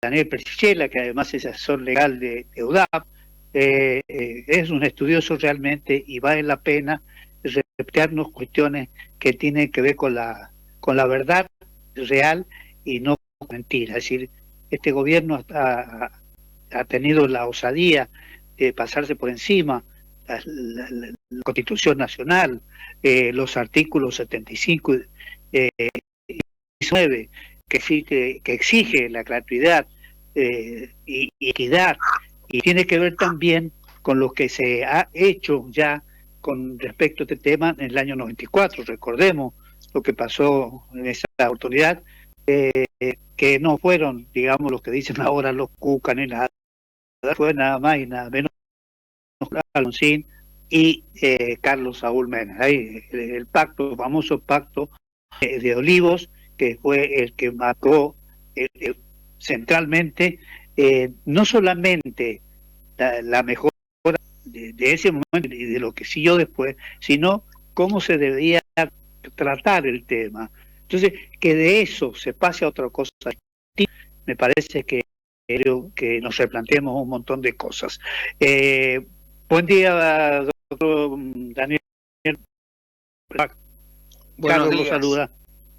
Daniel Persichella, que además es asesor legal de UDAP, es un estudioso realmente y vale la pena replantearnos cuestiones que tienen que ver con la verdad real y no con mentira. Es decir, este gobierno ha tenido la osadía de pasarse por encima la Constitución Nacional, los artículos 75 y 19, que exige la gratuidad y equidad, y tiene que ver también con lo que se ha hecho ya con respecto a este tema en el año 94. Recordemos lo que pasó en esa oportunidad, que no fueron, digamos, los que dicen ahora los cuca ni nada, fue nada más y nada menos Alfonsín y Carlos Saúl Menem. Ahí, el pacto, el famoso pacto de Olivos, que fue el que marcó centralmente no solamente la mejora de ese momento y de lo que siguió después, sino cómo se debía tratar el tema. Entonces, que de eso se pase a otra cosa, me parece que nos replanteemos un montón de cosas. Buen día, doctor Daniel. Buenos Carlos lo días. saluda.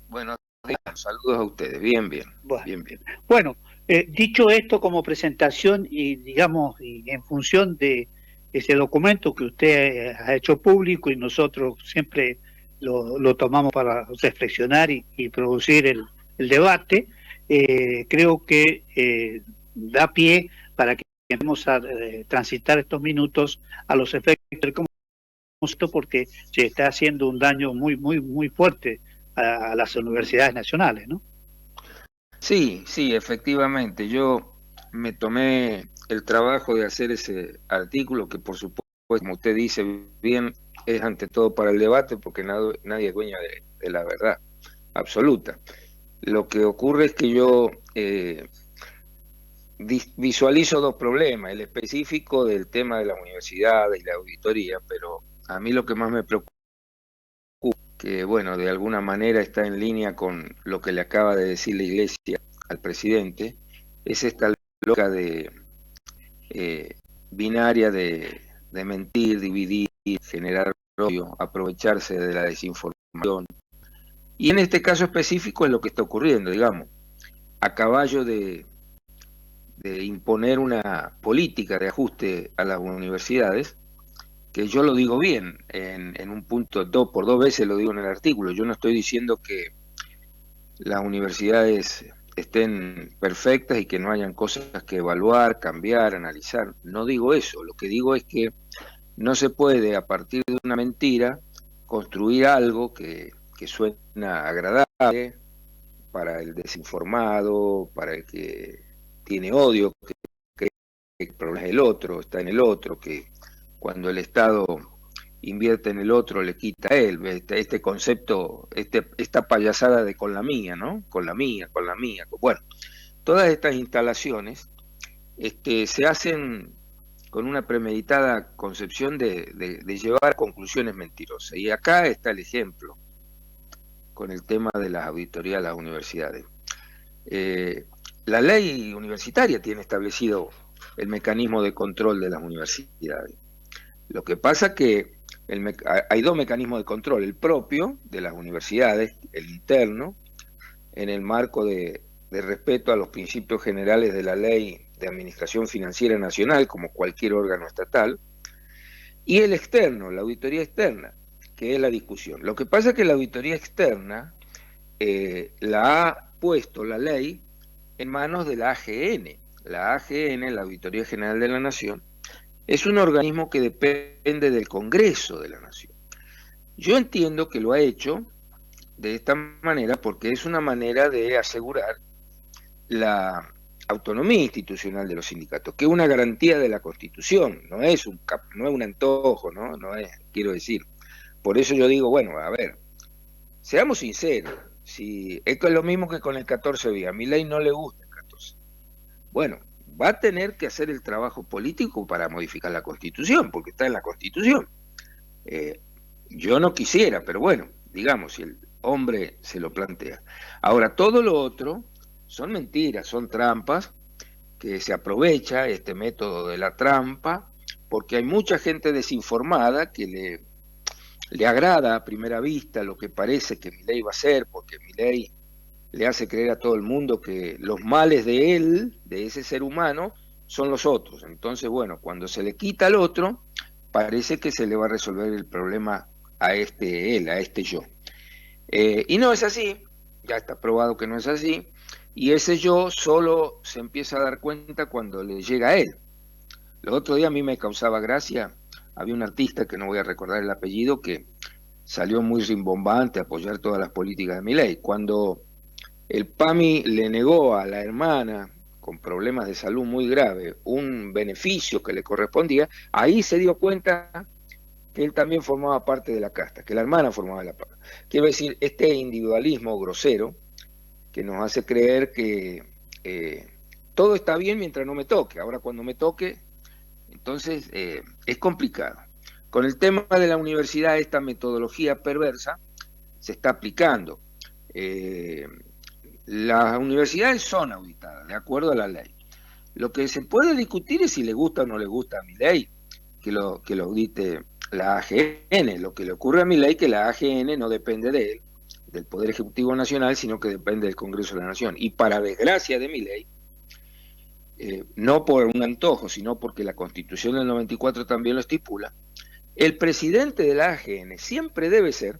Buenos días. Saludos a ustedes. Bien, bien. Bueno, bien, bien. Bueno, dicho esto como presentación y digamos y en función de ese documento que usted ha hecho público y nosotros siempre lo tomamos para reflexionar y producir el debate, creo que da pie para que empecemos a transitar estos minutos a los efectos del conflicto, porque se está haciendo un daño muy fuerte a las universidades nacionales, ¿no? Sí, sí, efectivamente. Yo me tomé el trabajo de hacer ese artículo que, por supuesto, como usted dice bien, es ante todo para el debate porque nadie es dueña de la verdad absoluta. Lo que ocurre es que yo visualizo dos problemas, el específico del tema de la universidad y la auditoría, pero a mí lo que más me preocupa, que bueno, de alguna manera está en línea con lo que le acaba de decir la Iglesia al presidente, es esta lógica de binaria de mentir, dividir, generar odio, aprovecharse de la desinformación. Y en este caso específico es lo que está ocurriendo, digamos, a caballo de imponer una política de ajuste a las universidades, que yo lo digo bien, en un punto, por dos veces lo digo en el artículo, yo no estoy diciendo que las universidades estén perfectas y que no hayan cosas que evaluar, cambiar, analizar, no digo eso, lo que digo es que no se puede a partir de una mentira construir algo que suena agradable para el desinformado, para el que tiene odio, que el problema es el otro, está en el otro, que cuando el Estado invierte en el otro le quita a él, este concepto, esta payasada de con la mía, ¿no? Con la mía. Bueno, todas estas instalaciones se hacen con una premeditada concepción de llevar a conclusiones mentirosas. Y acá está el ejemplo con el tema de las auditorías a las universidades. La ley universitaria tiene establecido el mecanismo de control de las universidades. Lo que pasa es que hay dos mecanismos de control, el propio de las universidades, el interno, en el marco de respeto a los principios generales de la Ley de Administración Financiera Nacional, como cualquier órgano estatal, y el externo, la auditoría externa, que es la discusión. Lo que pasa es que la auditoría externa la ha puesto la ley en manos de la AGN. La AGN, la Auditoría General de la Nación, es un organismo que depende del Congreso de la Nación. Yo entiendo que lo ha hecho de esta manera porque es una manera de asegurar la autonomía institucional de los sindicatos, que es una garantía de la Constitución, no es un antojo, no es, quiero decir. Por eso yo digo, bueno, a ver, seamos sinceros, si esto es lo mismo que con el 14 bis, a Milei no le gusta el 14. Bueno, va a tener que hacer el trabajo político para modificar la Constitución, porque está en la Constitución. Yo no quisiera, pero bueno, digamos, si el hombre se lo plantea. Ahora, todo lo otro son mentiras, son trampas, que se aprovecha este método de la trampa, porque hay mucha gente desinformada que le agrada a primera vista lo que parece que Milei va a hacer, porque Milei le hace creer a todo el mundo que los males de él, de ese ser humano, son los otros. Entonces, bueno, cuando se le quita al otro, parece que se le va a resolver el problema a este él, a este yo. Y no es así, ya está probado que no es así, y ese yo solo se empieza a dar cuenta cuando le llega a él. Los otros días a mí me causaba gracia, había un artista, que no voy a recordar el apellido, que salió muy rimbombante a apoyar todas las políticas de Milei. Cuando el PAMI le negó a la hermana con problemas de salud muy graves un beneficio que le correspondía, ahí se dio cuenta que él también formaba parte de la casta, que la hermana formaba la casta. Quiero decir, este individualismo grosero que nos hace creer que todo está bien mientras no me toque. Ahora cuando me toque, entonces es complicado. Con el tema de la universidad, esta metodología perversa se está aplicando. Las universidades son auditadas, de acuerdo a la ley. Lo que se puede discutir es si le gusta o no le gusta a Milei que lo audite la AGN. Lo que le ocurre a Milei es que la AGN no depende de él, del Poder Ejecutivo Nacional, sino que depende del Congreso de la Nación. Y para desgracia de Milei, no por un antojo, sino porque la Constitución del 94 también lo estipula, el presidente de la AGN siempre debe ser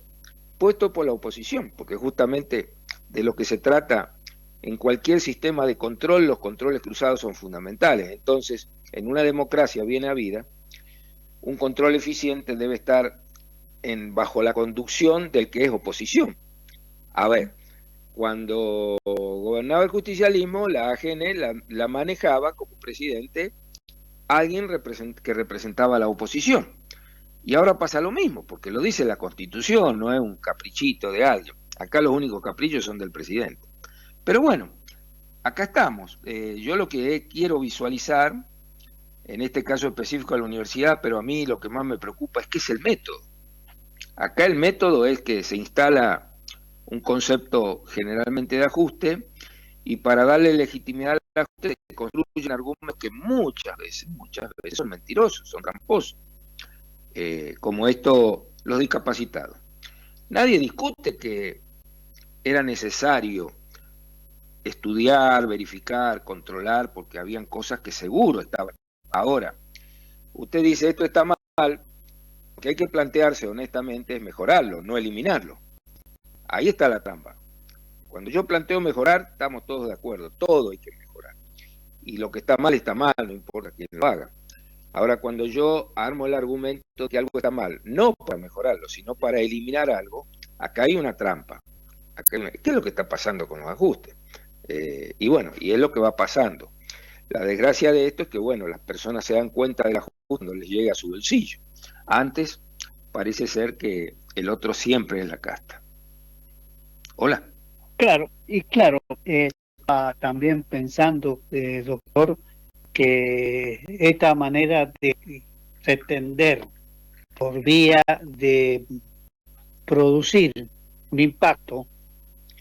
puesto por la oposición, porque justamente de lo que se trata en cualquier sistema de control, los controles cruzados son fundamentales. Entonces, en una democracia bien habida, un control eficiente debe estar bajo la conducción del que es oposición. A ver, cuando gobernaba el justicialismo, la AGN la manejaba como presidente alguien que representaba a la oposición. Y ahora pasa lo mismo, porque lo dice la Constitución, no es un caprichito de alguien. Acá los únicos caprichos son del presidente. Pero bueno, acá estamos. Yo lo que quiero visualizar, en este caso específico a la universidad, pero a mí lo que más me preocupa es qué es el método. Acá el método es que se instala un concepto generalmente de ajuste, y para darle legitimidad al ajuste se construyen argumentos que muchas veces son mentirosos, son tramposos. Como los discapacitados. Nadie discute que era necesario estudiar, verificar, controlar, porque habían cosas que seguro estaban. Ahora, usted dice esto está mal, lo que hay que plantearse honestamente es mejorarlo, no eliminarlo. Ahí está la trampa. Cuando yo planteo mejorar, estamos todos de acuerdo, todo hay que mejorar. Y lo que está mal, no importa quién lo haga. Ahora, cuando yo armo el argumento de que algo está mal, no para mejorarlo, sino para eliminar algo, acá hay una trampa. ¿Qué es lo que está pasando con los ajustes? Y bueno, y es lo que va pasando. La desgracia de esto es que, bueno, las personas se dan cuenta del ajuste cuando les llega a su bolsillo. Antes, parece ser que el otro siempre es la casta. Hola. Claro, y claro, también pensando, doctor, que esta manera de pretender por vía de producir un impacto,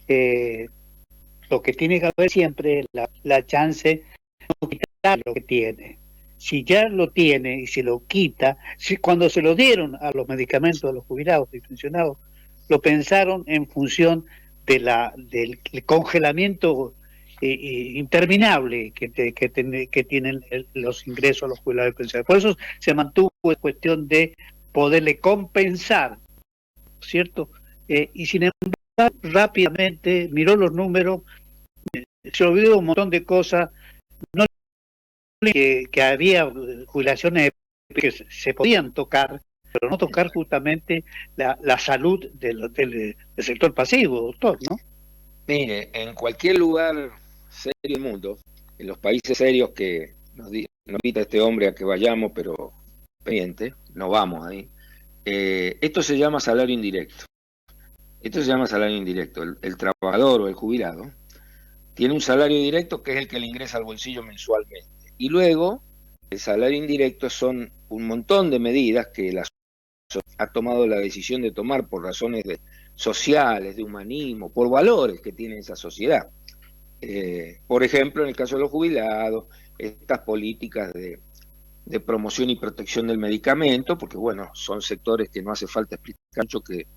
lo que tiene que haber siempre es la chance de no quitar lo que tiene. Si ya lo tiene y se lo quita, cuando se lo dieron a los medicamentos a los jubilados y pensionados, lo pensaron en función del congelamiento interminable que tienen los ingresos a los jubilados y pensionados. Por eso se mantuvo en cuestión de poderle compensar, ¿cierto? Y sin embargo, rápidamente miró los números, se olvidó un montón de cosas, no que había jubilaciones que se podían tocar, pero no tocar justamente la salud del sector pasivo, doctor, ¿no? Mire, en cualquier lugar serio del mundo, en los países serios que nos invita este hombre a que vayamos, pero pendiente, no vamos ahí, esto se llama salario indirecto. Esto se llama salario indirecto. El trabajador o el jubilado tiene un salario directo que es el que le ingresa al bolsillo mensualmente. Y luego, el salario indirecto son un montón de medidas que la sociedad ha tomado la decisión de tomar por razones sociales, de humanismo, por valores que tiene esa sociedad. Por ejemplo, en el caso de los jubilados, estas políticas de promoción y protección del medicamento, porque bueno, son sectores que no hace falta explicar mucho, que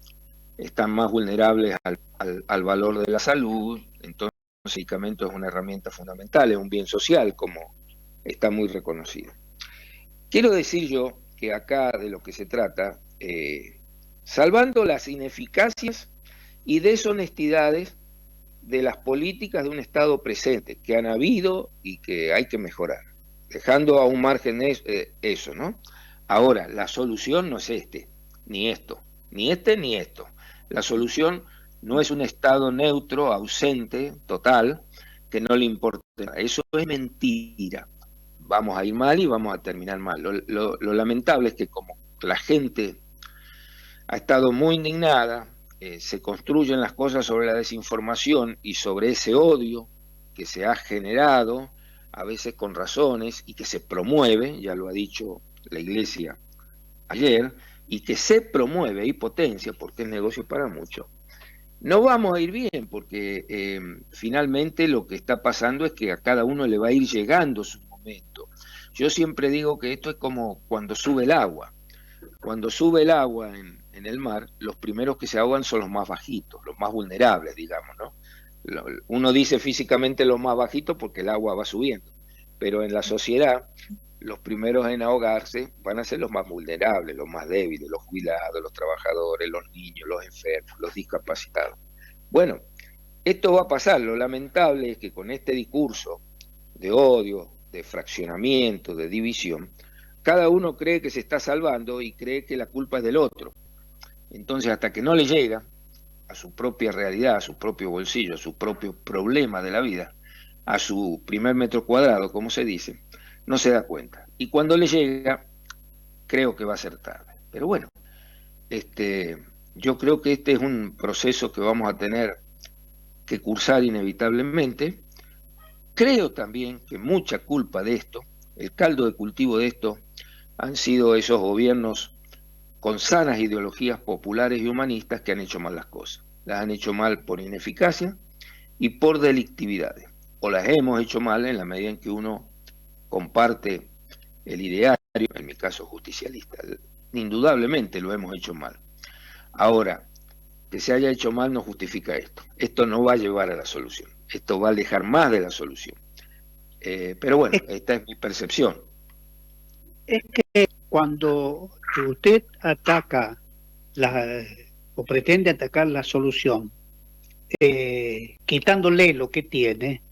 están más vulnerables al valor de la salud. Entonces el medicamento es una herramienta fundamental, es un bien social, como está muy reconocido. Quiero decir yo que acá de lo que se trata, salvando las ineficacias y deshonestidades de las políticas de un Estado presente, que han habido y que hay que mejorar, dejando a un margen eso, ¿no? Ahora, la solución no es ni esto, ni ni esto. La solución no es un Estado neutro, ausente, total, que no le importa. Eso es mentira. Vamos a ir mal y vamos a terminar mal. Lo lamentable es que como la gente ha estado muy indignada, se construyen las cosas sobre la desinformación y sobre ese odio que se ha generado, a veces con razones, y que se promueve, ya lo ha dicho la Iglesia ayer, y que se promueve y potencia, porque es negocio para muchos. No vamos a ir bien, porque finalmente lo que está pasando es que a cada uno le va a ir llegando su momento. Yo siempre digo que esto es como cuando sube el agua. Cuando sube el agua en el mar, los primeros que se ahogan son los más bajitos, los más vulnerables, digamos, ¿no? Uno dice físicamente los más bajitos porque el agua va subiendo, pero en la sociedad los primeros en ahogarse van a ser los más vulnerables, los más débiles, los jubilados, los trabajadores, los niños, los enfermos, los discapacitados. Bueno, esto va a pasar. Lo lamentable es que con este discurso de odio, de fraccionamiento, de división, cada uno cree que se está salvando y cree que la culpa es del otro. Entonces, hasta que no le llega a su propia realidad, a su propio bolsillo, a su propio problema de la vida, a su primer metro cuadrado, como se dice, no se da cuenta. Y cuando le llega, creo que va a ser tarde. Pero bueno, yo creo que este es un proceso que vamos a tener que cursar inevitablemente. Creo también que mucha culpa de esto, el caldo de cultivo de esto, han sido esos gobiernos con sanas ideologías populares y humanistas que han hecho mal las cosas. Las han hecho mal por ineficacia y por delictividades. O las hemos hecho mal en la medida en que uno comparte el ideario, en mi caso justicialista. Indudablemente lo hemos hecho mal. Ahora, que se haya hecho mal no justifica esto. Esto no va a llevar a la solución. Esto va a alejar más de la solución. Pero bueno, esta es mi percepción. Es que cuando usted ataca o pretende atacar la solución, quitándole lo que tiene,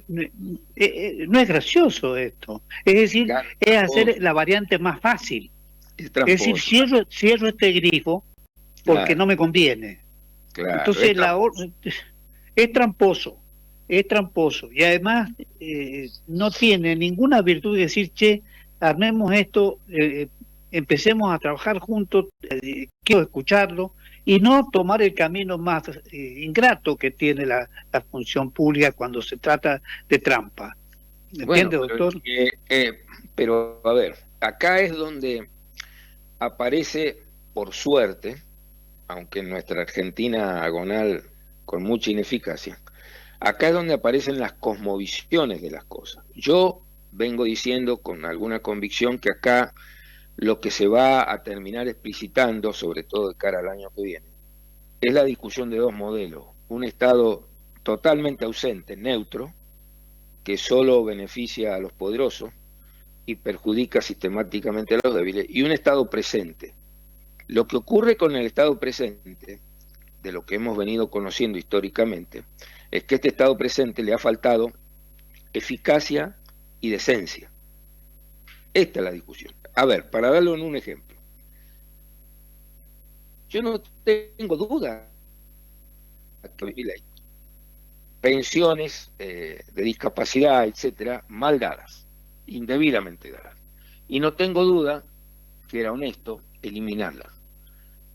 no es gracioso esto. Es decir, Claro, es hacer la variante más fácil. es decir, cierro este grifo porque claro, no me conviene. claro, Entonces es tramposo, es tramposo. Y además no tiene ninguna virtud de decir, che, armemos esto, empecemos a trabajar juntos, quiero escucharlo, y no tomar el camino más ingrato que tiene la función pública cuando se trata de trampa. ¿Entiende, bueno, doctor? Pero a ver, acá es donde aparece, por suerte, aunque en nuestra Argentina agonal con mucha ineficacia, acá es donde aparecen las cosmovisiones de las cosas. Yo vengo diciendo con alguna convicción que acá lo que se va a terminar explicitando, sobre todo de cara al año que viene, es la discusión de dos modelos. Un Estado totalmente ausente, neutro, que solo beneficia a los poderosos y perjudica sistemáticamente a los débiles, y un Estado presente. Lo que ocurre con el Estado presente, de lo que hemos venido conociendo históricamente, es que a este Estado presente le ha faltado eficacia y decencia. Esta es la discusión. A ver, para darlo en un ejemplo. Yo no tengo duda que mi ley, pensiones de discapacidad, etcétera, mal dadas, indebidamente dadas. Y no tengo duda que era honesto eliminarlas.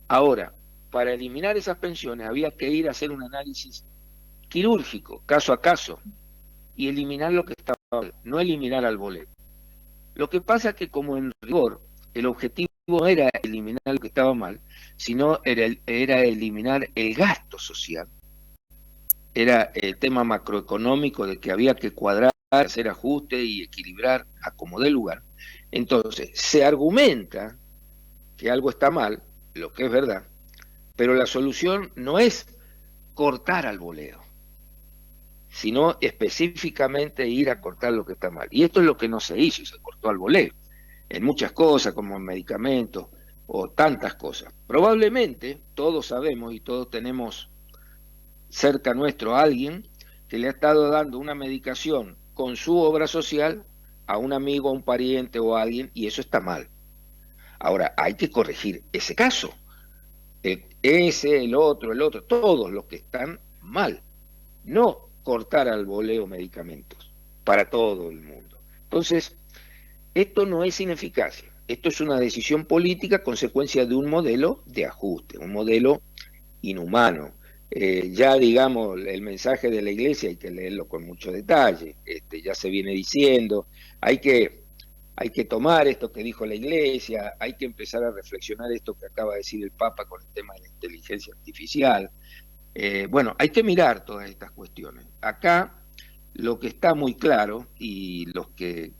Ahora, para eliminar esas pensiones había que ir a hacer un análisis quirúrgico, caso a caso, y eliminar lo que estaba mal, no eliminar al boleto. Lo que pasa es que como en rigor el objetivo no era eliminar lo que estaba mal, sino era eliminar el gasto social. era el tema macroeconómico de que había que cuadrar, hacer ajustes y equilibrar a como dé lugar. Entonces, se argumenta que algo está mal, lo que es verdad, pero la solución no es cortar al boleo, sino específicamente ir a cortar lo que está mal. Y esto es lo que no se hizo, se cortó al boleo, en muchas cosas, como en medicamentos o tantas cosas. Probablemente todos sabemos y todos tenemos cerca nuestro a alguien que le ha estado dando una medicación con su obra social a un amigo, a un pariente o a alguien, y eso está mal. Ahora, hay que corregir ese caso. El otro, todos los que están mal. No cortar al voleo medicamentos para todo el mundo. Entonces, esto no es ineficacia. Esto es una decisión política consecuencia de un modelo de ajuste, un modelo inhumano. Ya digamos, el mensaje de la iglesia hay que leerlo con mucho detalle, ya se viene diciendo, hay que tomar esto que dijo la iglesia, hay que empezar a reflexionar esto que acaba de decir el Papa con el tema de la inteligencia artificial. Bueno, hay que mirar todas estas cuestiones. Acá lo que está muy claro, y los que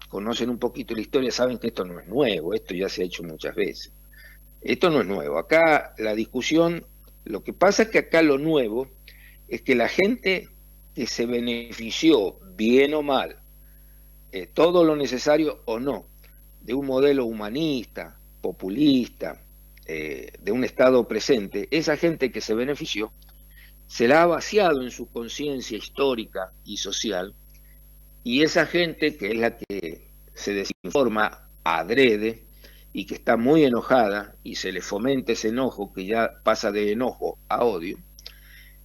conocen un poquito la historia saben que esto no es nuevo, esto ya se ha hecho muchas veces. Esto no es nuevo. Acá la discusión, lo que pasa es que acá lo nuevo es que la gente que se benefició, bien o mal, todo lo necesario o no, de un modelo humanista, populista, de un Estado presente, esa gente que se benefició, se la ha vaciado en su conciencia histórica y social, y esa gente que es la que se desinforma adrede y que está muy enojada y se le fomenta ese enojo que ya pasa de enojo a odio,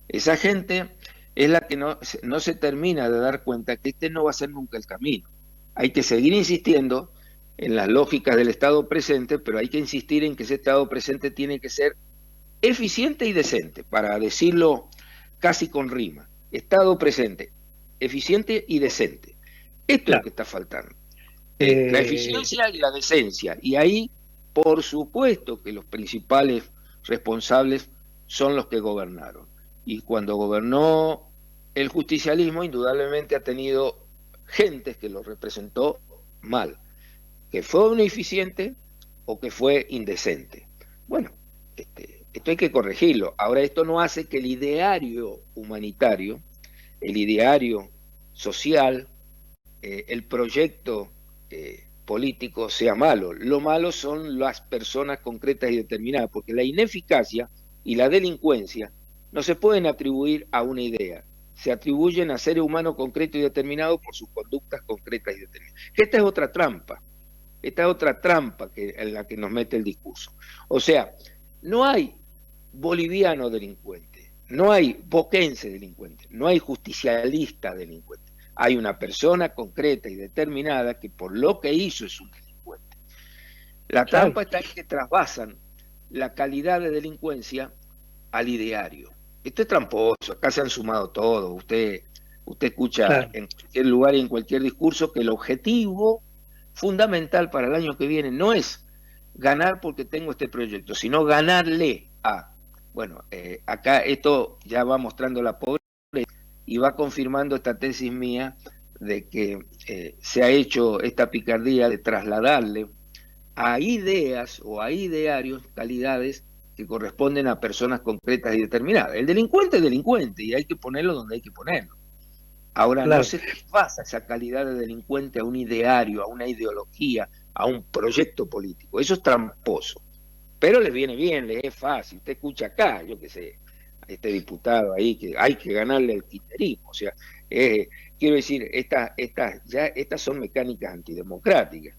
esa gente es la que no se termina de dar cuenta que este no va a ser nunca el camino. Hay que seguir insistiendo en las lógicas del Estado presente, pero hay que insistir en que ese Estado presente tiene que ser eficiente y decente, para decirlo casi con rima. Estado presente, eficiente y decente. Esto es lo Claro. que está faltando. La Eh, eficiencia y la decencia. Y ahí, por supuesto que los principales responsables son los que gobernaron. Y cuando gobernó el justicialismo, indudablemente ha tenido gentes que lo representó mal, que fue ineficiente o que fue indecente. Bueno, esto hay que corregirlo. Ahora, esto no hace que el ideario humanitario, el ideario social, el proyecto político sea malo. Lo malo son las personas concretas y determinadas, porque la ineficacia y la delincuencia no se pueden atribuir a una idea, se atribuyen a seres humanos concretos y determinados por sus conductas concretas y determinadas. Esta es otra trampa. Esta es otra trampa en la que nos mete el discurso. O sea, no hay boliviano delincuente, no hay boquense delincuente, no hay justicialista delincuente. Hay una persona concreta y determinada que por lo que hizo es un delincuente. La claro, trampa está en que trasvasan la calidad de delincuencia al ideario. Esto es tramposo, acá se han sumado todos. Usted escucha claro. en cualquier lugar y en cualquier discurso que el objetivo fundamental para el año que viene no es ganar porque tengo este proyecto, sino ganarle a. Bueno, acá esto ya va mostrando la pobreza y va confirmando esta tesis mía de que se ha hecho esta picardía de trasladarle a ideas o a idearios calidades que corresponden a personas concretas y determinadas. El delincuente es delincuente y hay que ponerlo donde hay que ponerlo. Ahora, no Claro. se pasa esa calidad de delincuente a un ideario, a una ideología, a un proyecto político. Eso es tramposo. Pero les viene bien, les es fácil. Usted escucha acá, yo qué sé, a este diputado ahí que hay que ganarle el kirchnerismo. O sea, quiero decir, estas son mecánicas antidemocráticas.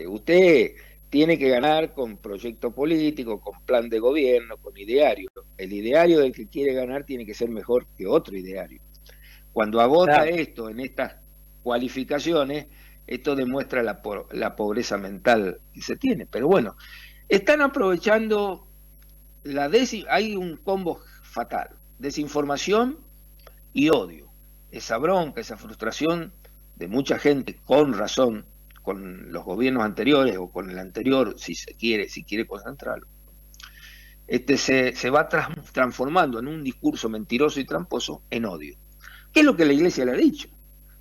Usted tiene que ganar con proyecto político, con plan de gobierno, con ideario. El ideario del que quiere ganar tiene que ser mejor que otro ideario. Cuando agota Claro. esto en estas cualificaciones, esto demuestra la pobreza mental que se tiene. Pero bueno, están aprovechando hay un combo fatal, desinformación y odio. Esa bronca, esa frustración de mucha gente, con razón, con los gobiernos anteriores o con el anterior, si quiere concentrarlo. se va transformando en un discurso mentiroso y tramposo en odio. ¿Qué es lo que la Iglesia le ha dicho?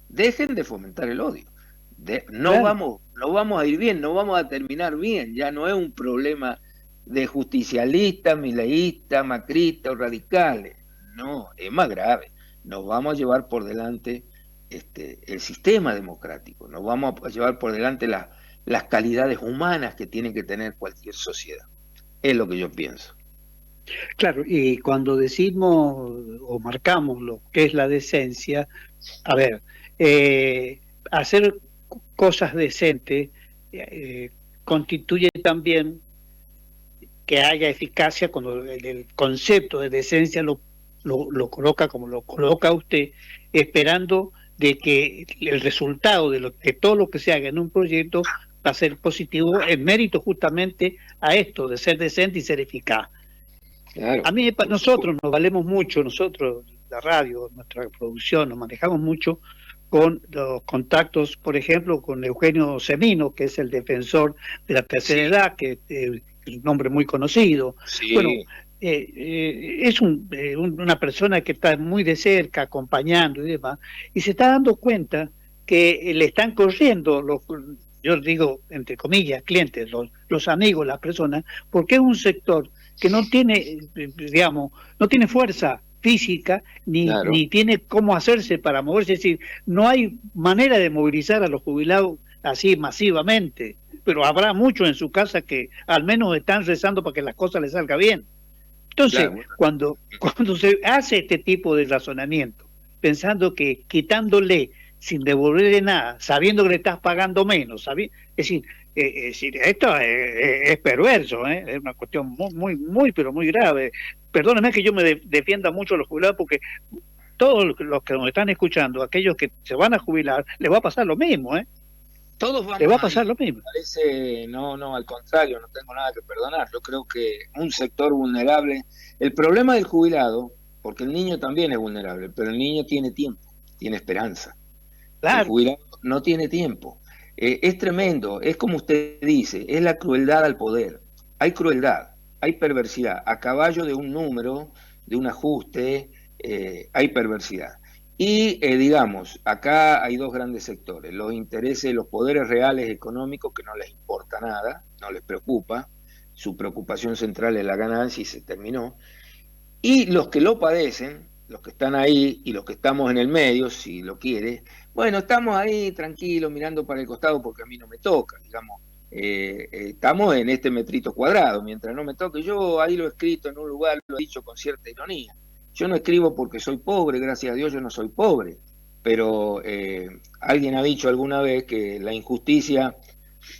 Dejen de fomentar el odio. No Claro. vamos a ir bien, no vamos a terminar bien. Ya no es un problema de justicialistas, mileístas, macristas o radicales. No, es más grave. Nos vamos a llevar por delante el sistema democrático, nos vamos a llevar por delante las calidades humanas que tiene que tener cualquier sociedad. Es lo que yo pienso. Claro, y cuando decimos o marcamos lo que es la decencia, a ver, hacer cosas decentes constituye también que haya eficacia cuando el concepto de decencia lo coloca como lo coloca usted, esperando de que el resultado de todo lo que se haga en un proyecto va a ser positivo en mérito justamente a esto de ser decente y ser eficaz. Claro. A mí, nosotros nos valemos mucho, nosotros, la radio, nuestra producción, nos manejamos mucho con los contactos, por ejemplo, con Eugenio Semino, que es el defensor de la tercera edad, que es un nombre muy conocido. Sí. Bueno, es una persona que está muy de cerca, acompañando y demás, y se está dando cuenta que le están corriendo yo digo, entre comillas, clientes, los amigos, las personas, porque es un sector que no tiene, digamos, no tiene fuerza física, Claro. ni tiene cómo hacerse para moverse, es decir, no hay manera de movilizar a los jubilados así masivamente, pero habrá muchos en su casa que al menos están rezando para que las cosas les salgan bien. Entonces, Claro. cuando se hace este tipo de razonamiento, pensando que quitándole sin devolverle nada, sabiendo que le estás pagando menos, es decir, esto es perverso, es una cuestión muy, pero muy grave. Perdóneme que yo me defienda mucho a los jubilados, porque todos los que nos están escuchando, aquellos que se van a jubilar, les va a pasar lo mismo, Todos vamos les va a pasar lo mismo. Parece, no, al contrario, no tengo nada que perdonar. Yo creo que un sector vulnerable, el problema del jubilado, porque el niño también es vulnerable, pero el niño tiene tiempo, tiene esperanza. Claro. El jubilado no tiene tiempo. Es tremendo, es como usted dice, es la crueldad al poder. Hay crueldad, hay perversidad. A caballo de un número, de un ajuste, hay perversidad. Y digamos, acá hay dos grandes sectores, los intereses, los poderes reales económicos que no les importa nada, no les preocupa, su preocupación central es la ganancia y se terminó, y los que lo padecen, los que están ahí y los que estamos en el medio, si lo quiere, bueno, estamos ahí tranquilos mirando para el costado porque a mí no me toca, digamos, estamos en este metrito cuadrado, mientras no me toque, yo ahí lo he escrito en un lugar, lo he dicho con cierta ironía, yo no escribo porque soy pobre, gracias a Dios yo no soy pobre, pero alguien ha dicho alguna vez que la injusticia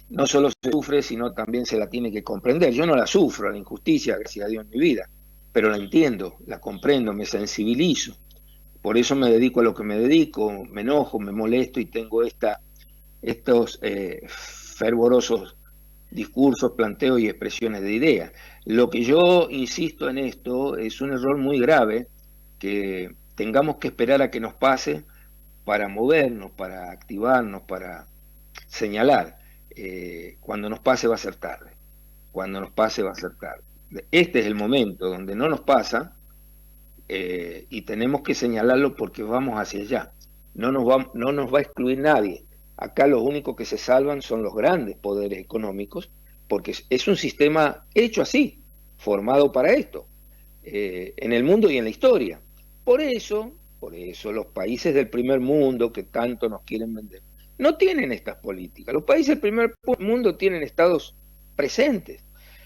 no solo se sufre, sino también se la tiene que comprender. Yo no la sufro, la injusticia, gracias a Dios en mi vida, pero la entiendo, la comprendo, me sensibilizo. Por eso me dedico a lo que me dedico, me enojo, me molesto y tengo estos fervorosos discursos, planteos y expresiones de ideas. Lo que yo insisto en esto es un error muy grave, que tengamos que esperar a que nos pase para movernos, para activarnos, para señalar. Cuando nos pase va a ser tarde. Cuando nos pase va a ser tarde. Este es el momento donde no nos pasa y tenemos que señalarlo porque vamos hacia allá. No nos va a excluir nadie. Acá los únicos que se salvan son los grandes poderes económicos, porque es un sistema hecho así, formado para esto, en el mundo y en la historia. Por eso los países del primer mundo que tanto nos quieren vender, no tienen estas políticas. Los países del primer mundo tienen estados presentes.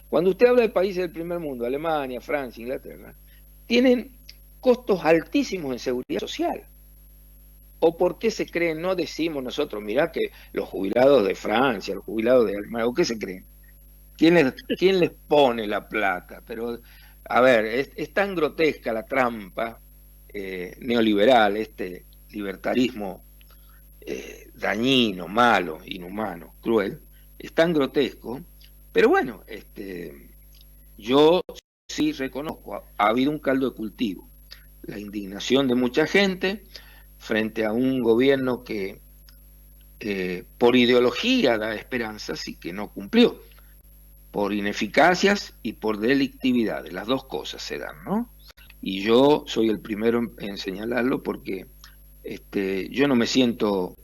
Cuando usted habla de países del primer mundo, Alemania, Francia, Inglaterra, tienen costos altísimos en seguridad social. ¿O por qué se creen? No decimos nosotros, mirá que los jubilados de Francia, los jubilados de Alemania, ¿o qué se creen? ¿Quién les pone la plata? Pero, a ver, es tan grotesca la trampa neoliberal, este libertarismo dañino, malo, inhumano, cruel, es tan grotesco, pero bueno, yo sí reconozco, ha habido un caldo de cultivo, la indignación de mucha gente frente a un gobierno que por ideología da esperanzas y que no cumplió. por ineficacias y por delictividades, las dos cosas se dan, ¿no? Y yo soy el primero en señalarlo porque yo no me siento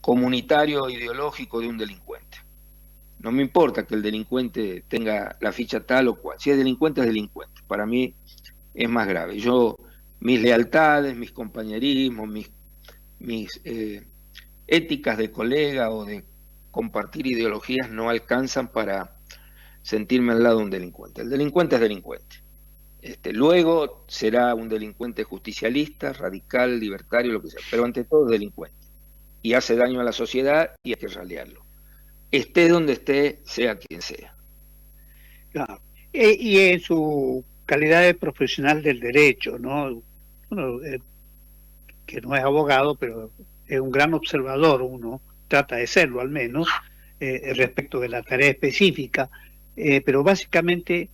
comunitario ideológico de un delincuente. No me importa que el delincuente tenga la ficha tal o cual. Si es delincuente, es delincuente. Para mí es más grave. Mis lealtades, mis compañerismos, mis éticas de colega o de compartir ideologías no alcanzan para sentirme al lado de un delincuente. El delincuente es delincuente. Luego será un delincuente justicialista, radical, libertario, lo que sea, pero ante todo es delincuente. Y hace daño a la sociedad y hay que ralearlo. Esté donde esté, sea quien sea. Claro. Y en su calidad de profesional del derecho, ¿no? Bueno, que no es abogado, pero es un gran observador, uno trata de serlo al menos, respecto de la tarea específica, pero básicamente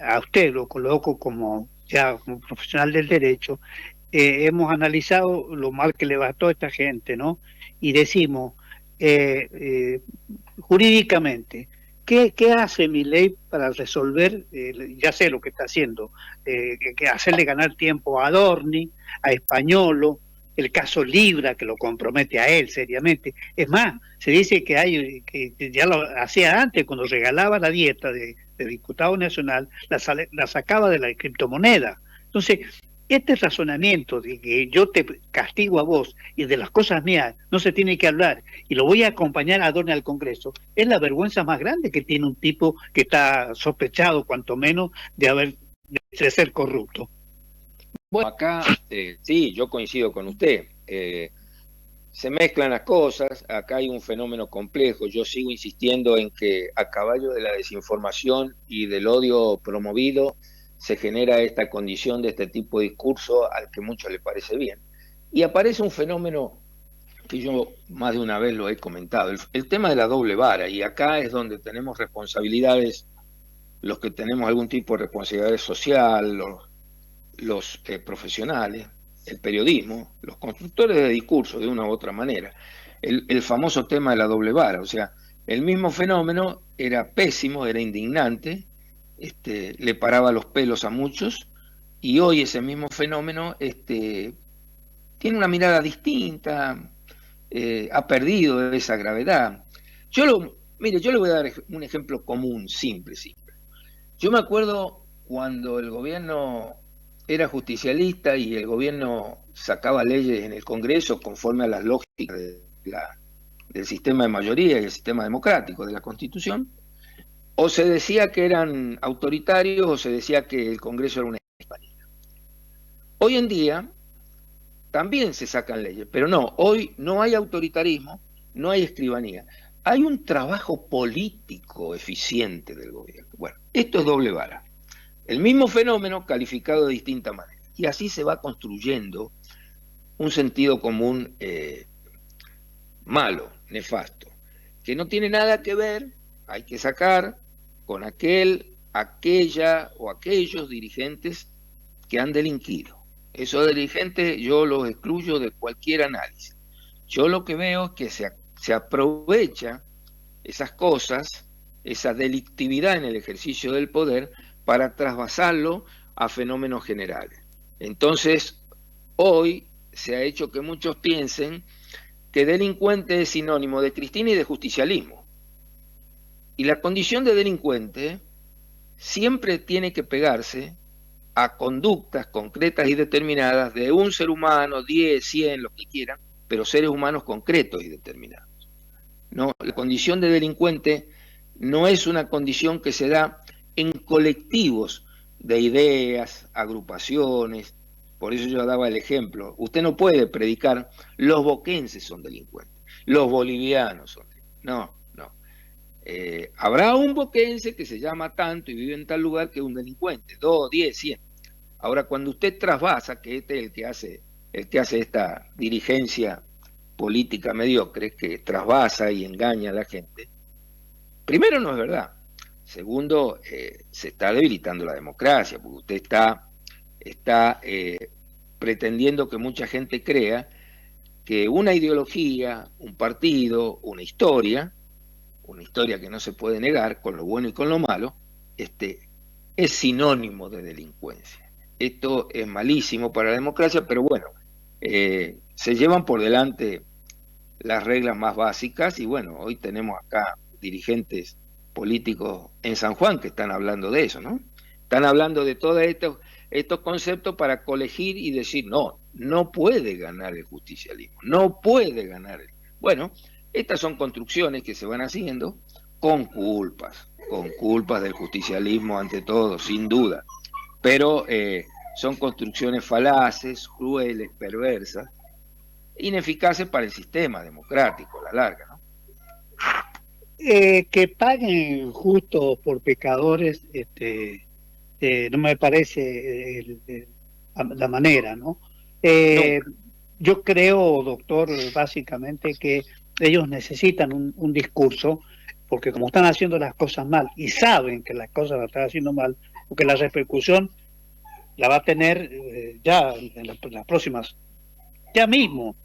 a usted lo coloco como ya como profesional del derecho. Hemos analizado lo mal que le va a toda esta gente, ¿no? Y decimos, jurídicamente, ¿qué hace mi ley para resolver? Ya sé lo que está haciendo, que hacerle ganar tiempo a Adorni, a Españolo, el caso Libra, que lo compromete a él seriamente. Es más, se dice que ya lo hacía antes, cuando regalaba la dieta de diputado nacional, la sacaba de la criptomoneda. Entonces, este razonamiento de que yo te castigo a vos y de las cosas mías no se tiene que hablar y lo voy a acompañar a Adorni al Congreso, es la vergüenza más grande que tiene un tipo que está sospechado, cuanto menos, de ser corrupto. Bueno, acá sí, yo coincido con usted. Se mezclan las cosas, acá hay un fenómeno complejo. Yo sigo insistiendo en que a caballo de la desinformación y del odio promovido se genera esta condición de este tipo de discurso al que mucho le parece bien. Y aparece un fenómeno que yo más de una vez lo he comentado, el tema de la doble vara, y acá es donde tenemos responsabilidades, los que tenemos algún tipo de responsabilidad social, los profesionales, el periodismo, los constructores de discurso de una u otra manera. El famoso tema de la doble vara, o sea, el mismo fenómeno era pésimo, era indignante, le paraba los pelos a muchos, y hoy ese mismo fenómeno tiene una mirada distinta, ha perdido esa gravedad. Mire, yo le voy a dar un ejemplo común, simple. Yo me acuerdo cuando el gobierno era justicialista y el gobierno sacaba leyes en el Congreso conforme a las lógicas del sistema de mayoría y el sistema democrático de la Constitución, o se decía que eran autoritarios o se decía que el Congreso era una escribanía. Hoy en día también se sacan leyes, pero no, hoy no hay autoritarismo, no hay escribanía. Hay un trabajo político eficiente del gobierno. Bueno, esto es doble vara. El mismo fenómeno calificado de distinta manera. Y así se va construyendo un sentido común malo, nefasto, que no tiene nada que ver, hay que sacar, con aquella o aquellos dirigentes que han delinquido. Esos dirigentes yo los excluyo de cualquier análisis. Yo lo que veo es que se aprovecha esas cosas, esa delictividad en el ejercicio del poder, para trasvasarlo a fenómenos generales. Entonces, hoy se ha hecho que muchos piensen que delincuente es sinónimo de Cristina y de justicialismo. Y la condición de delincuente siempre tiene que pegarse a conductas concretas y determinadas de un ser humano, 10, 100, lo que quieran, pero seres humanos concretos y determinados. No, la condición de delincuente no es una condición que se da en colectivos de ideas, agrupaciones. Por eso yo daba el ejemplo. Usted no puede predicar, los boquenses son delincuentes, los bolivianos son delincuentes. No. Habrá un boquense que se llama tanto y vive en tal lugar que es un delincuente, 2, 10, 100. Ahora, cuando usted trasvasa, que este es el que hace esta dirigencia política mediocre, que trasvasa y engaña a la gente, primero no es verdad. Segundo, se está debilitando la democracia, porque usted está pretendiendo que mucha gente crea que una ideología, un partido, una historia, una historia que no se puede negar, con lo bueno y con lo malo, es sinónimo de delincuencia. Esto es malísimo para la democracia, pero bueno, se llevan por delante las reglas más básicas y bueno, hoy tenemos acá dirigentes políticos en San Juan que están hablando de eso, ¿no? Están hablando de todos estos conceptos para colegir y decir, no, no puede ganar el justicialismo, no puede ganar. Bueno, estas son construcciones que se van haciendo con culpas del justicialismo ante todo, sin duda, pero son construcciones falaces, crueles, perversas, ineficaces para el sistema democrático a la larga, ¿no? Que paguen justos por pecadores, no me parece la manera, ¿no? No. Yo creo, doctor, básicamente que ellos necesitan un discurso, porque como están haciendo las cosas mal y saben que las cosas las están haciendo mal, porque la repercusión la va a tener ya en las próximas, ya mismo.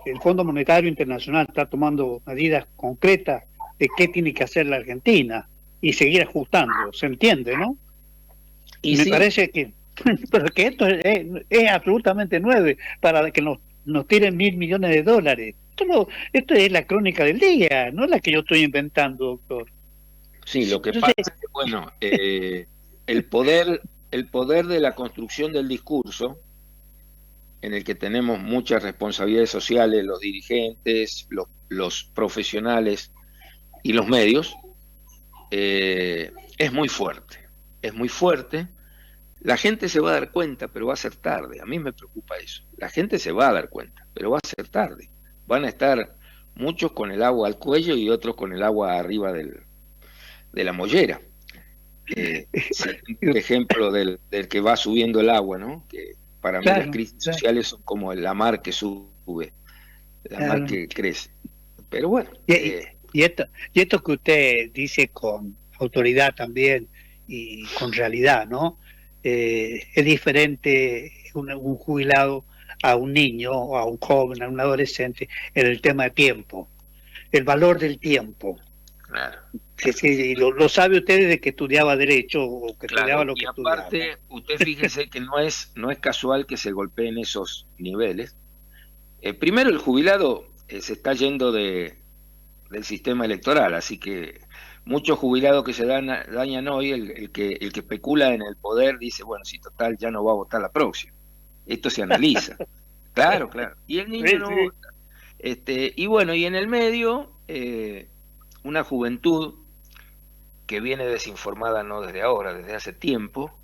El Fondo Monetario Internacional está tomando medidas concretas de qué tiene que hacer la Argentina y seguir ajustando, ¿se entiende, no? Y me sí, parece que, pero que esto es absolutamente nuevo para que nos tiren $1.000 millones. Esto es la crónica del día, no es la que yo estoy inventando, doctor. sí, lo que Entonces, pasa es que, bueno, el poder de la construcción del discurso, en el que tenemos muchas responsabilidades sociales, los dirigentes, los profesionales y los medios, es muy fuerte, es muy fuerte. La gente se va a dar cuenta, pero va a ser tarde. A mí me preocupa eso. La gente se va a dar cuenta, pero va a ser tarde. Van a estar muchos con el agua al cuello y otros con el agua arriba de la mollera. El ejemplo del que va subiendo el agua, ¿no? Que para mí las crisis sociales son como la mar que sube, la mar que crece. Pero bueno. Y esto que usted dice con autoridad también y con realidad, ¿no? Es diferente un jubilado a un niño, o a un joven, a un adolescente, en el tema de tiempo, el valor del tiempo. Claro. Que lo sabe usted desde que estudiaba Derecho o que estudiaba lo que estudiaba. Y aparte, usted fíjese que no es casual que se golpeen esos niveles. Primero, el jubilado se está yendo del sistema electoral, así que muchos jubilados que se dañan hoy, el que especula en el poder dice, bueno, si total ya no va a votar la próxima. Esto se analiza. Claro. Y el niño no vota. Y bueno, y en el medio, una juventud que viene desinformada no desde ahora, desde hace tiempo,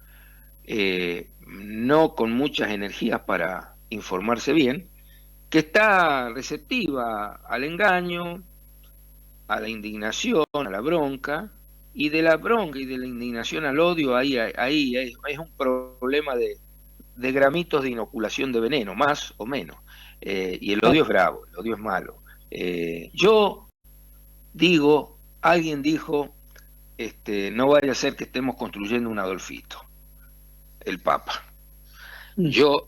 no con muchas energías para informarse bien, que está receptiva al engaño, a la indignación, a la bronca, y de la bronca y de la indignación al odio, ahí es un problema de gramitos de inoculación de veneno, más o menos. Y el odio es bravo, el odio es malo. Yo digo, alguien dijo, no vaya a ser que estemos construyendo un Adolfito, el Papa. Yo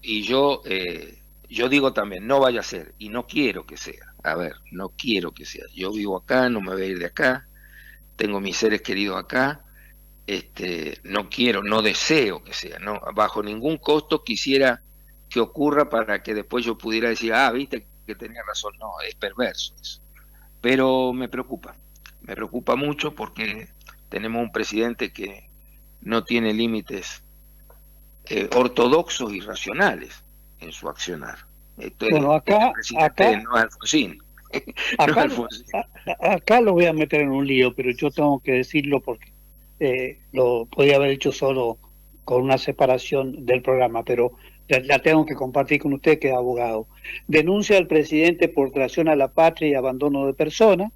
digo también, no vaya a ser, y no quiero que sea. A ver, no quiero que sea. Yo vivo acá, no me voy a ir de acá, tengo mis seres queridos acá, no quiero, no deseo que sea, no, bajo ningún costo quisiera que ocurra para que después yo pudiera decir, viste que tenía razón. No, es perverso eso. Pero me preocupa mucho porque tenemos un presidente que no tiene límites ortodoxos y racionales en su accionar. Bueno, acá no es Alfonsín. Acá lo voy a meter en un lío, pero yo tengo que decirlo porque lo podía haber hecho solo con una separación del programa, pero la tengo que compartir con usted, que es abogado. Denuncia al presidente por traición a la patria y abandono de persona.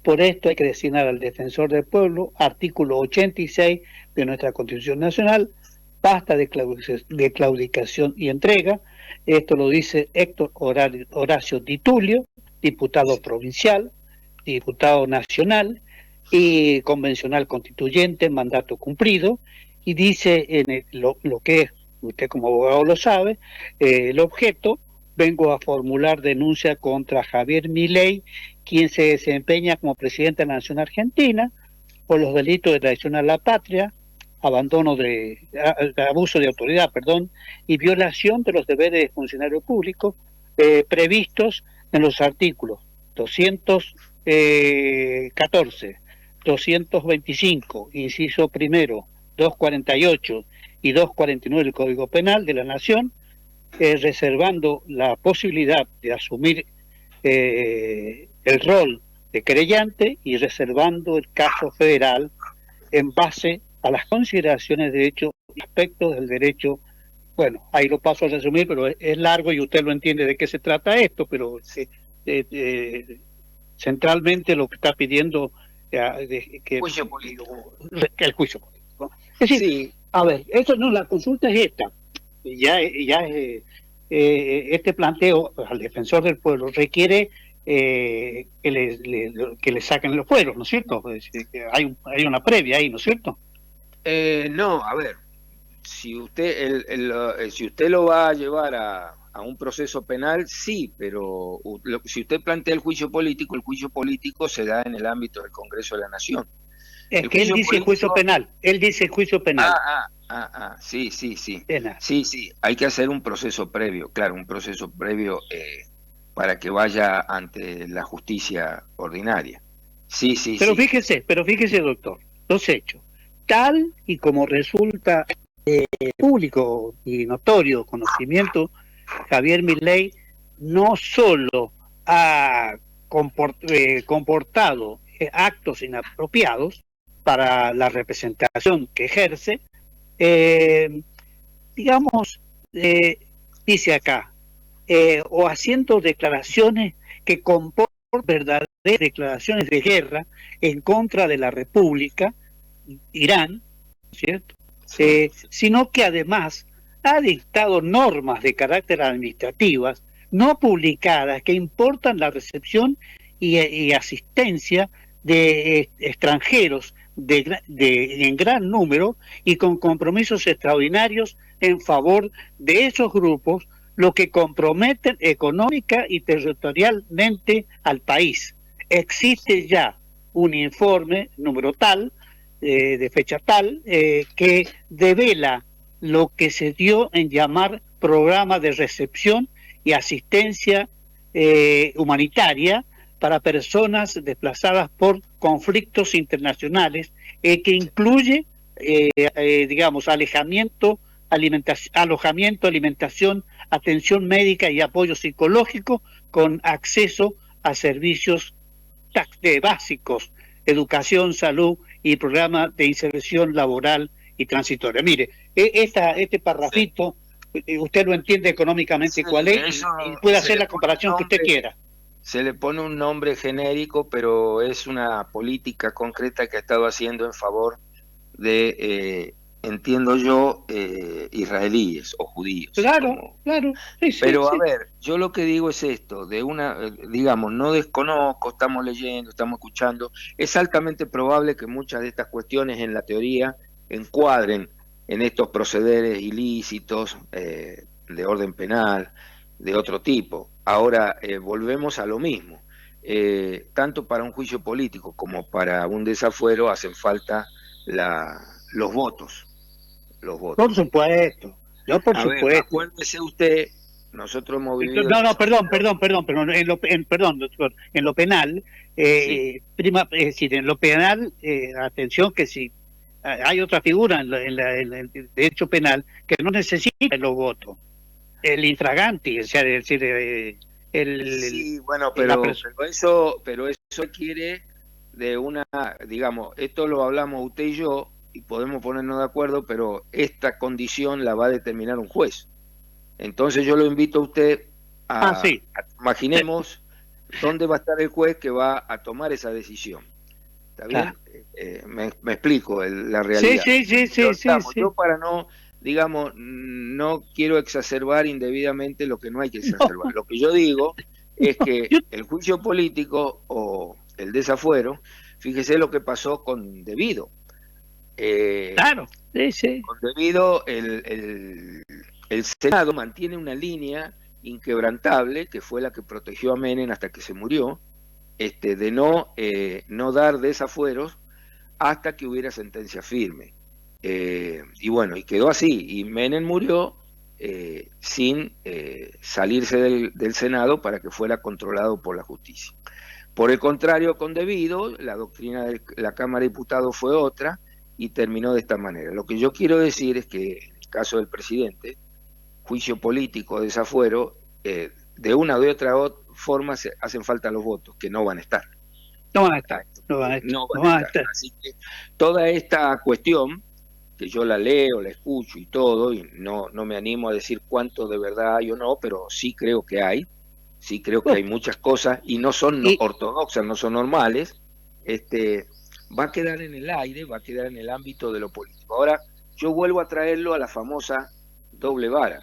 Por esto hay que designar al defensor del pueblo, artículo 86 de nuestra Constitución Nacional. Basta de claudicación y entrega. Esto lo dice Héctor Horacio Di Tulio, diputado provincial, diputado nacional y convencional constituyente, mandato cumplido, y dice lo que es, usted como abogado lo sabe, el objeto: vengo a formular denuncia contra Javier Milei quien se desempeña como presidente de la Nación Argentina por los delitos de traición a la patria, abuso de autoridad, perdón, y violación de los deberes de funcionario público previstos en los artículos 214, 225, inciso primero, 248 y 249 del Código Penal de la Nación, reservando la posibilidad de asumir el rol de querellante y reservando el caso federal en base a las consideraciones de derecho y aspectos del derecho. Bueno, ahí lo paso a resumir, pero es largo y usted lo entiende de qué se trata esto, pero centralmente lo que está pidiendo que Juicio político. el juicio político. Es decir, sí. A ver, eso no, la consulta es esta. Este planteo al defensor del pueblo requiere que le saquen los fueros, ¿no es cierto? Hay una previa ahí, ¿no es cierto? No, a ver, si usted si usted lo va a llevar a un proceso penal, sí, pero si usted plantea el juicio político se da en el ámbito del Congreso de la Nación. Es que él dice juicio penal, él dice juicio penal. Sí. Penal. Sí, hay que hacer un proceso previo, claro, un proceso previo para que vaya ante la justicia ordinaria. Sí. Pero fíjese, doctor, los hechos, tal y como resulta público y notorio conocimiento, Javier Milei no solo ha comportado actos inapropiados para la representación que ejerce, dice acá, o haciendo declaraciones que comportan verdaderas declaraciones de guerra en contra de la República, Irán, ¿cierto? Sí. Sino que además ha dictado normas de carácter administrativas no publicadas que importan la recepción y asistencia de extranjeros en gran número y con compromisos extraordinarios en favor de esos grupos, lo que comprometen económica y territorialmente al país. Existe ya un informe número tal, de fecha tal, que devela lo que se dio en llamar programa de recepción y asistencia humanitaria para personas desplazadas por conflictos internacionales, que incluye, alojamiento, alimentación, atención médica y apoyo psicológico con acceso a servicios básicos, educación, salud y programa de inserción laboral y transitoria. Mire, este parrafito, usted lo entiende económicamente cuál es y puede hacer la comparación que usted quiera. Se le pone un nombre genérico, pero es una política concreta que ha estado haciendo en favor de, entiendo yo, israelíes o judíos. Claro. Sí, pero a ver, yo lo que digo es esto, no desconozco, estamos leyendo, estamos escuchando, es altamente probable que muchas de estas cuestiones en la teoría encuadren en estos procederes ilícitos de orden penal, de otro tipo. Ahora, volvemos a lo mismo. Tanto para un juicio político como para un desafuero hacen falta los votos. Por supuesto. Por supuesto. Ver, acuérdese usted, nosotros hemos vivido... Perdón, doctor, en lo penal, es decir, en lo penal, atención que si hay otra figura en el derecho penal que no necesita los votos. El infraganti, o sea, es decir, sí, bueno, pero eso requiere de una, esto lo hablamos usted y yo, y podemos ponernos de acuerdo, pero esta condición la va a determinar un juez. Entonces yo lo invito a usted imaginemos dónde va a estar el juez que va a tomar esa decisión. ¿Está bien? Me explico la realidad. Sí. Yo para no... no quiero exacerbar indebidamente lo que no hay que exacerbar. Lo que yo digo es que el juicio político o el desafuero, fíjese lo que pasó con Debido. Claro, sí. Con Debido, el Senado mantiene una línea inquebrantable, que fue la que protegió a Menem hasta que se murió, de no dar desafueros hasta que hubiera sentencia firme. Y bueno, y quedó así, y Menem murió sin salirse del Senado para que fuera controlado por la justicia. Por el contrario, con Debido, la doctrina de la Cámara de Diputados fue otra y terminó de esta manera. Lo que yo quiero decir es que en el caso del presidente, juicio político, desafuero, de una o de otra forma hacen falta los votos, que no van a estar. No van a estar, no van a estar, No no van van a a estar. estar. Así que toda esta cuestión, que yo la leo, la escucho y todo, y no me animo a decir cuánto de verdad hay o no, pero sí creo que hay, sí creo que hay muchas cosas y no son Y ortodoxas, no son normales, va a quedar en el aire, va a quedar en el ámbito de lo político. Ahora, yo vuelvo a traerlo a la famosa doble vara.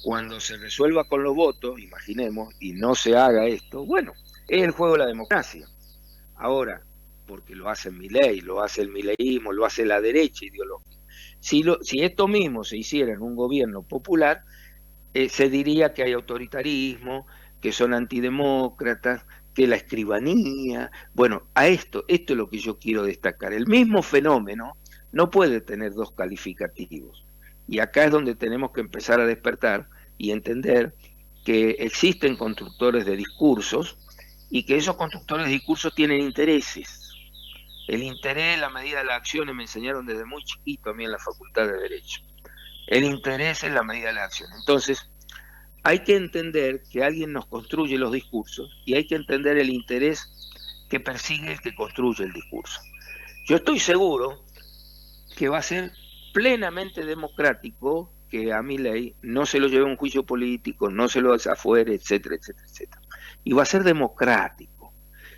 Cuando se resuelva con los votos, imaginemos, y no se haga esto, bueno, es el juego de la democracia. Ahora, porque lo hace Milei, lo hace el mileísmo, lo hace la derecha ideológica. Si esto mismo se hiciera en un gobierno popular, se diría que hay autoritarismo, que son antidemócratas, que la escribanía. Bueno, esto es lo que yo quiero destacar. El mismo fenómeno no puede tener dos calificativos. Y acá es donde tenemos que empezar a despertar y entender que existen constructores de discursos y que esos constructores de discursos tienen intereses. El interés, la medida de las acciones, me enseñaron desde muy chiquito a mí en la Facultad de Derecho. El interés es la medida de la acción. Entonces, hay que entender que alguien nos construye los discursos y hay que entender el interés que persigue el que construye el discurso. Yo estoy seguro que va a ser plenamente democrático que a Milei no se lo lleve a un juicio político, no se lo desafuere, etcétera, etcétera, etcétera. Y va a ser democrático.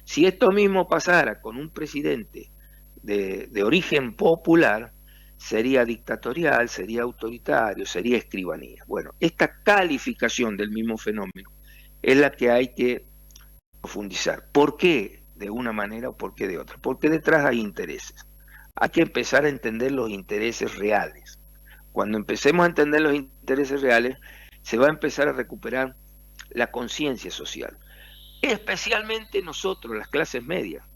Si esto mismo pasara con un presidente de origen popular, sería dictatorial, sería autoritario, sería escribanía. Bueno, esta calificación del mismo fenómeno es la que hay que profundizar. ¿Por qué de una manera o por qué de otra? Porque detrás hay intereses. Hay que empezar a entender los intereses reales. Cuando empecemos a entender los intereses reales, se va a empezar a recuperar la conciencia social. Especialmente nosotros, las clases medias,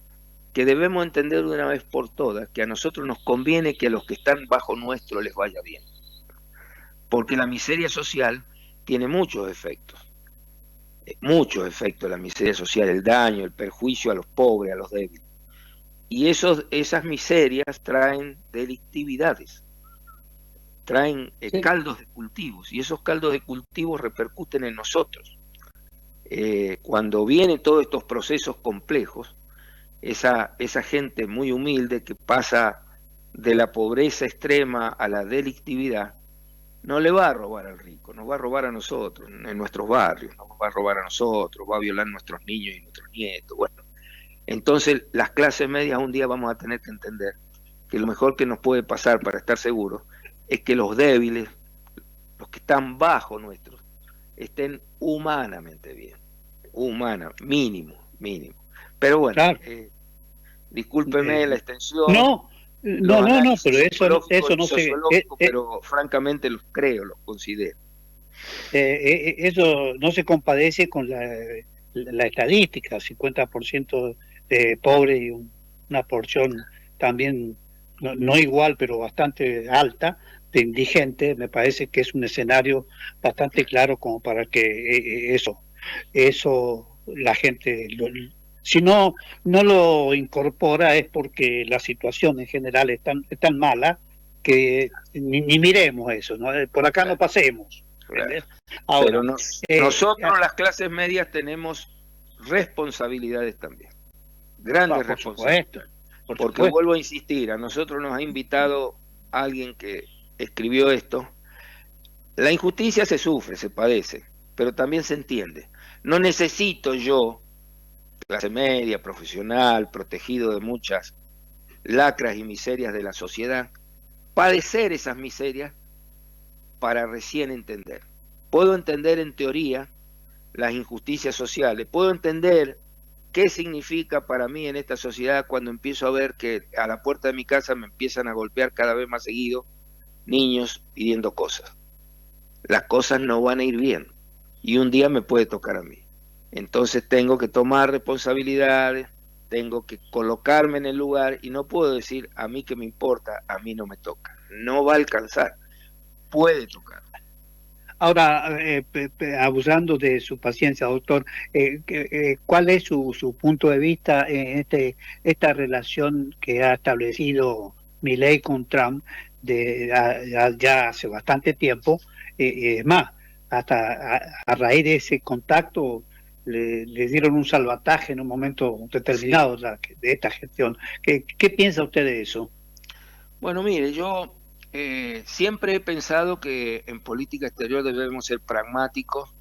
que debemos entender de una vez por todas que a nosotros nos conviene que a los que están bajo nuestro les vaya bien. Porque la miseria social tiene muchos efectos la miseria social, el daño, el perjuicio a los pobres, a los débiles. Y esas miserias traen delictividades, traen caldos de cultivos, y esos caldos de cultivos repercuten en nosotros. Cuando vienen todos estos procesos complejos, esa gente muy humilde que pasa de la pobreza extrema a la delictividad, no le va a robar al rico, nos va a robar a nosotros, en nuestros barrios, nos va a robar a nosotros, va a violar a nuestros niños y nuestros nietos. Bueno, entonces las clases medias un día vamos a tener que entender que lo mejor que nos puede pasar para estar seguros es que los débiles, los que están bajo nuestros, estén humanamente bien, mínimo. Pero bueno, claro, discúlpeme la extensión, no, pero eso no se, pero francamente los creo, los considero. eso no se compadece con la estadística, 50% de pobres y una porción también, no igual, pero bastante alta, de indigentes. Me parece que es un escenario bastante claro como para que eso la gente, si no lo incorpora, es porque la situación en general es tan mala que ni miremos eso, ¿no? Por acá no pasemos. Claro. Ahora, pero nosotros las clases medias tenemos responsabilidades también, grandes responsabilidades. Porque vuelvo a insistir, a nosotros nos ha invitado alguien que escribió esto. La injusticia se sufre, se padece, pero también se entiende. No necesito yo, clase media, profesional, protegido de muchas lacras y miserias de la sociedad, padecer esas miserias para recién entender. Puedo entender en teoría las injusticias sociales, puedo entender qué significa para mí en esta sociedad cuando empiezo a ver que a la puerta de mi casa me empiezan a golpear cada vez más seguido niños pidiendo cosas. Las cosas no van a ir bien y un día me puede tocar a mí. Entonces tengo que tomar responsabilidades, tengo que colocarme en el lugar y no puedo decir a mí que me importa, a mí no me toca. No va a alcanzar, puede tocar. Ahora, abusando de su paciencia, doctor, ¿cuál es su punto de vista en esta relación que ha establecido Milei con Trump ya hace bastante tiempo? Es más, hasta a raíz de ese contacto le dieron un salvataje en un momento determinado de esta gestión. ¿Qué piensa usted de eso? Bueno, mire, yo siempre he pensado que en política exterior debemos ser pragmáticos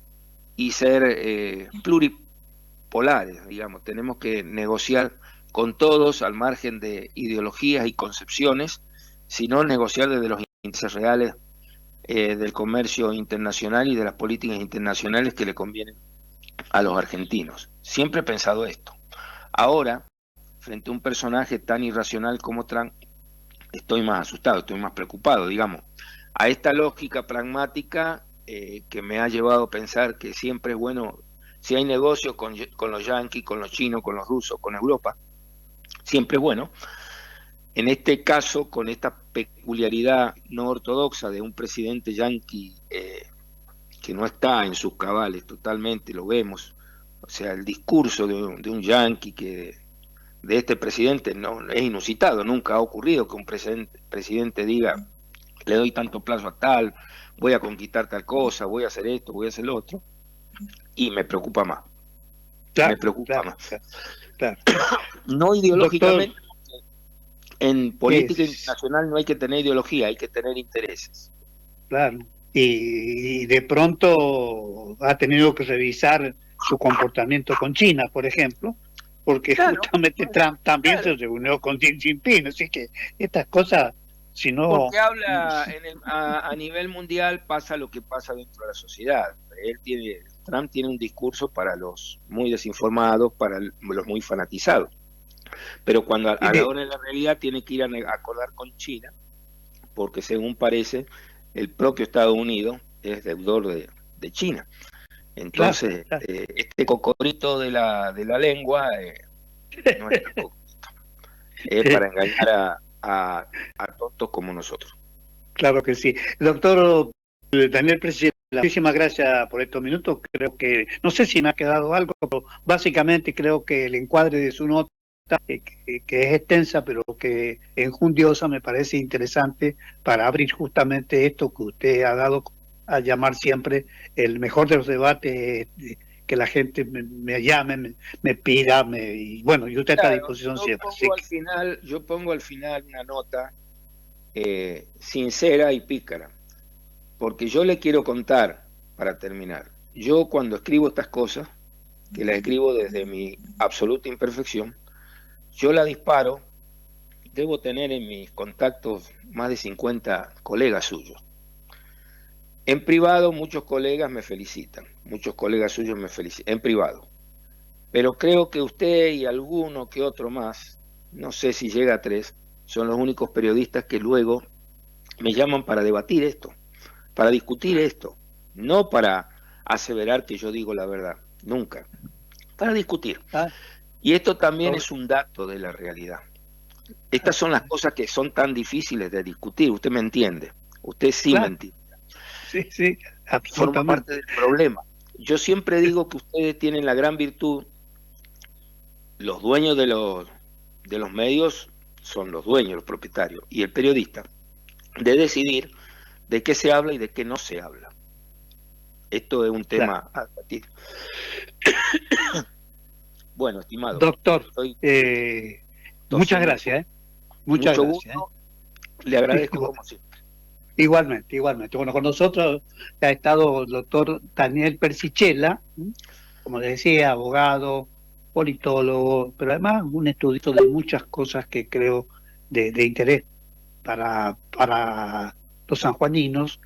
y ser pluripolares, digamos. Tenemos que negociar con todos al margen de ideologías y concepciones, sino negociar desde los intereses reales del comercio internacional y de las políticas internacionales que le convienen a los argentinos. Siempre he pensado esto. Ahora, frente a un personaje tan irracional como Trump, estoy más asustado, estoy más preocupado, digamos. A esta lógica pragmática que me ha llevado a pensar que siempre es bueno, si hay negocios con los yanquis, con los chinos, con los rusos, con Europa, siempre es bueno. En este caso, con esta peculiaridad no ortodoxa de un presidente yanqui que no está en sus cabales totalmente, lo vemos. O sea, el discurso de un yanqui de este presidente no es inusitado, nunca ha ocurrido que un presidente diga, le doy tanto plazo a tal, voy a conquistar tal cosa, voy a hacer esto, voy a hacer lo otro, y me preocupa más. Claro, Me preocupa claro, más. claro. No ideológicamente, Doctor, en política internacional no hay que tener ideología, hay que tener intereses. claro. Y de pronto ha tenido que revisar su comportamiento con China, por ejemplo, porque Claro, justamente Trump también claro. se reunió con Xi Jinping, así que estas cosas, si no... Porque habla a nivel mundial, pasa lo que pasa dentro de la sociedad. Trump tiene un discurso para los muy desinformados, para los muy fanatizados. Pero cuando a la hora de la realidad tiene que ir a acordar con China, porque según parece, el propio Estados Unidos es deudor de China. Entonces, claro. este cocorito de la lengua no es tan cocorito. Es para engañar a tontos como nosotros. Claro que sí. Doctor Daniel Presidente, muchísimas gracias por estos minutos. Creo que, no sé si me ha quedado algo, pero básicamente creo que el encuadre de su nota, que es extensa, pero que enjundiosa, me parece interesante para abrir justamente esto que usted ha dado a llamar siempre el mejor de los debates, que la gente me llame, me pida, y bueno, y usted está a Claro, disposición siempre. yo pongo al final una nota sincera y pícara, porque yo le quiero contar, para terminar, yo cuando escribo estas cosas, que las escribo desde mi absoluta imperfección, yo la disparo, debo tener en mis contactos más de 50 colegas suyos. En privado muchos colegas me felicitan, muchos colegas suyos me felicitan, en privado. Pero creo que usted y alguno que otro más, no sé si llega a 3, son los únicos periodistas que luego me llaman para debatir esto, para discutir esto, no para aseverar que yo digo la verdad, nunca, para discutir. Y esto también es un dato de la realidad. Estas son las cosas que son tan difíciles de discutir, usted me entiende, usted sí me entiende. Sí, absolutamente. Forma parte del problema. Yo siempre digo que ustedes tienen la gran virtud, los dueños de los medios son los dueños, los propietarios, y el periodista, de decidir de qué se habla y de qué no se habla. Esto es un tema a debatir. Bueno, estimado. Doctor, muchas gracias. Muchas mucho gracias. Gusto. Le agradezco como siempre. Igualmente. Bueno, con nosotros ha estado el doctor Daniel Persichella, como les decía, abogado, politólogo, pero además un estudioso de muchas cosas que creo de interés para los sanjuaninos,